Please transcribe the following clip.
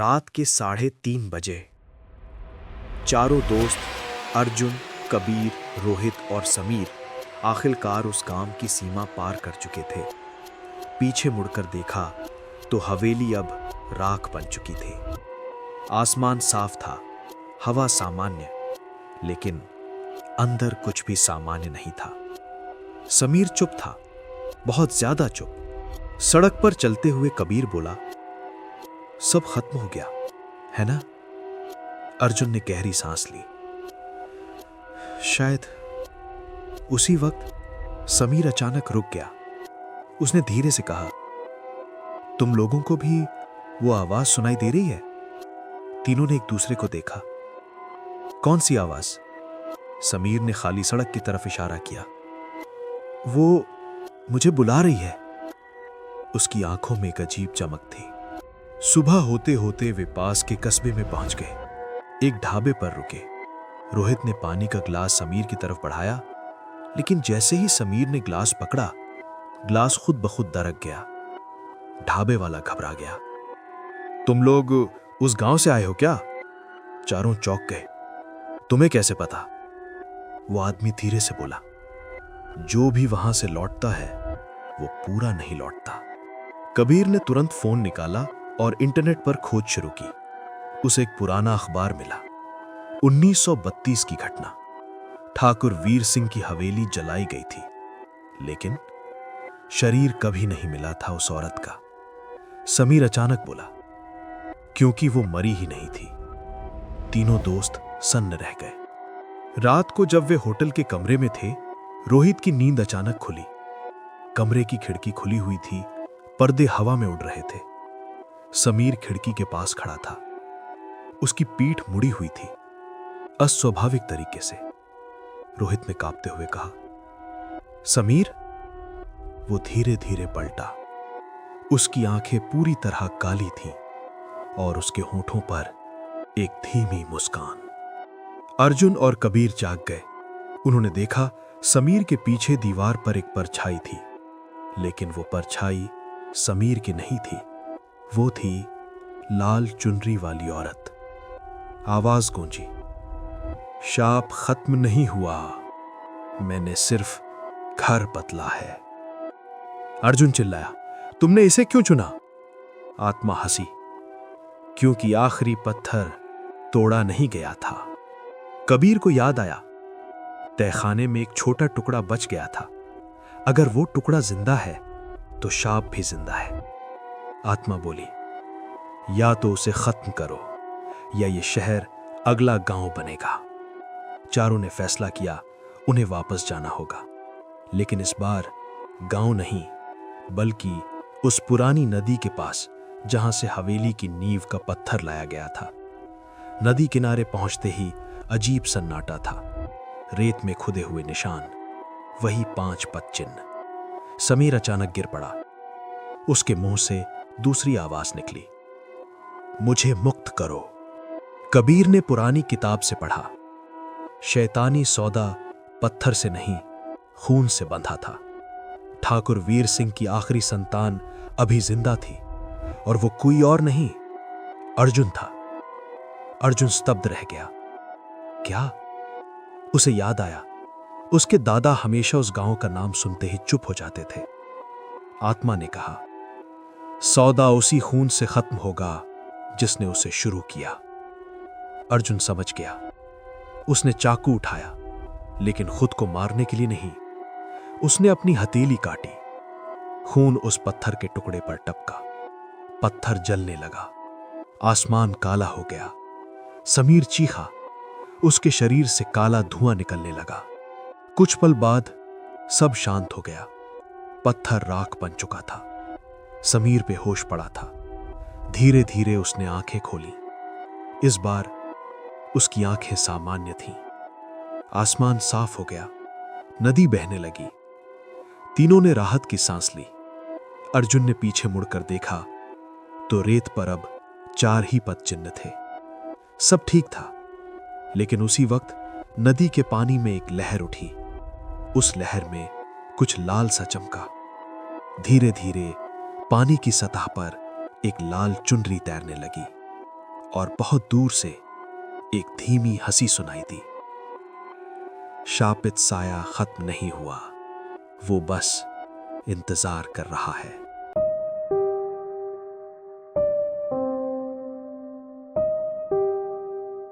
रात के 3:30 बजे चारों दोस्त अर्जुन, कबीर, रोहित और समीर आखिरकार उस गांव की सीमा पार कर चुके थे। पीछे मुड़कर देखा तो हवेली अब राख बन चुकी थी। आसमान साफ था, हवा सामान्य, लेकिन अंदर कुछ भी सामान्य नहीं था। समीर चुप था, बहुत ज्यादा चुप। सड़क पर चलते हुए कबीर बोला, सब खत्म हो गया है ना? अर्जुन ने गहरी सांस ली। शायद। उसी वक्त समीर अचानक रुक गया। उसने धीरे से कहा, तुम लोगों को भी वो आवाज सुनाई दे रही है? तीनों ने एक दूसरे को देखा। कौन सी आवाज? समीर ने खाली सड़क की तरफ इशारा किया। वो मुझे बुला रही है। उसकी आंखों में एक अजीब चमक थी। सुबह होते होते वे पास के कस्बे में पहुंच गए। एक ढाबे पर रुके। रोहित ने पानी का ग्लास समीर की तरफ बढ़ाया, लेकिन जैसे ही समीर ने ग्लास पकड़ा, ग्लास खुद ब खुद दरक गया। ढाबे वाला घबरा गया। तुम लोग उस गांव से आए हो क्या? चारों चौंक गए। तुम्हें कैसे पता? वो आदमी धीरे से बोला, जो भी वहां से लौटता है वो पूरा नहीं लौटता। कबीर ने तुरंत फोन निकाला और इंटरनेट पर खोज शुरू की। उसे एक पुराना अखबार मिला। 1932 की घटना। ठाकुर वीर सिंह की हवेली जलाई गई थी, लेकिन शरीर कभी नहीं मिला था उस औरत का। समीर अचानक बोला, क्योंकि वो मरी ही नहीं थी। तीनों दोस्त सन्न रह गए। रात को जब वे होटल के कमरे में थे, रोहित की नींद अचानक खुली। कमरे की खिड़की खुली हुई थी, पर्दे हवा में उड़ रहे थे। समीर खिड़की के पास खड़ा था। उसकी पीठ मुड़ी हुई थी, अस्वाभाविक तरीके से। रोहित ने कांपते हुए कहा, समीर? वो धीरे धीरे पलटा। उसकी आंखें पूरी तरह काली थीं और उसके होठों पर एक धीमी मुस्कान। अर्जुन और कबीर जाग गए। उन्होंने देखा समीर के पीछे दीवार पर एक परछाई थी, लेकिन वो परछाई समीर की नहीं थी। वो थी लाल चुनरी वाली औरत। आवाज गूंजी, शाप खत्म नहीं हुआ, मैंने सिर्फ घर बदला है। अर्जुन चिल्लाया, तुमने इसे क्यों चुना? आत्मा हंसी, क्योंकि आखिरी पत्थर तोड़ा नहीं गया था। कबीर को याद आया, तहखाने में एक छोटा टुकड़ा बच गया था। अगर वो टुकड़ा जिंदा है तो शाप भी जिंदा है। आत्मा बोली, या तो उसे खत्म करो या ये शहर अगला गांव बनेगा। चारों ने फैसला किया उन्हें वापस जाना होगा, लेकिन इस बार गांव नहीं, बल्कि उस पुरानी नदी के पास जहां से हवेली की नींव का पत्थर लाया गया था। नदी किनारे पहुंचते ही अजीब सन्नाटा था। रेत में खुदे हुए निशान, वही 5 पद चिन्ह। समीर अचानक गिर पड़ा। उसके मुंह से दूसरी आवाज निकली, मुझे मुक्त करो। कबीर ने पुरानी किताब से पढ़ा, शैतानी सौदा पत्थर से नहीं, खून से बंधा था। ठाकुर वीर सिंह की आखिरी संतान अभी जिंदा थी, और वो कोई और नहीं, अर्जुन था। अर्जुन स्तब्ध रह गया। क्या? उसे याद आया, उसके दादा हमेशा उस गांव का नाम सुनते ही चुप हो जाते थे। आत्मा ने कहा, सौदा उसी खून से खत्म होगा जिसने उसे शुरू किया। अर्जुन समझ गया। उसने चाकू उठाया, लेकिन खुद को मारने के लिए नहीं। उसने अपनी हथेली काटी। खून उस पत्थर के टुकड़े पर टपका। पत्थर जलने लगा। आसमान काला हो गया। समीर चीखा। उसके शरीर से काला धुआं निकलने लगा। कुछ पल बाद सब शांत हो गया। पत्थर राख बन चुका था। समीर पे होश पड़ा था। धीरे धीरे उसने आंखें खोली। इस बार उसकी आंखें सामान्य थीं। आसमान साफ हो गया। नदी बहने लगी। तीनों ने राहत की सांस ली। अर्जुन ने पीछे मुड़कर देखा तो रेत पर अब 4 ही पद चिन्ह थे। सब ठीक था, लेकिन उसी वक्त नदी के पानी में एक लहर उठी। उस लहर में कुछ लाल सा चमका। धीरे धीरे पानी की सतह पर एक लाल चुनरी तैरने लगी। और बहुत दूर से एक धीमी हंसी सुनाई दी। शापित साया खत्म नहीं हुआ, वो बस इंतजार कर रहा है।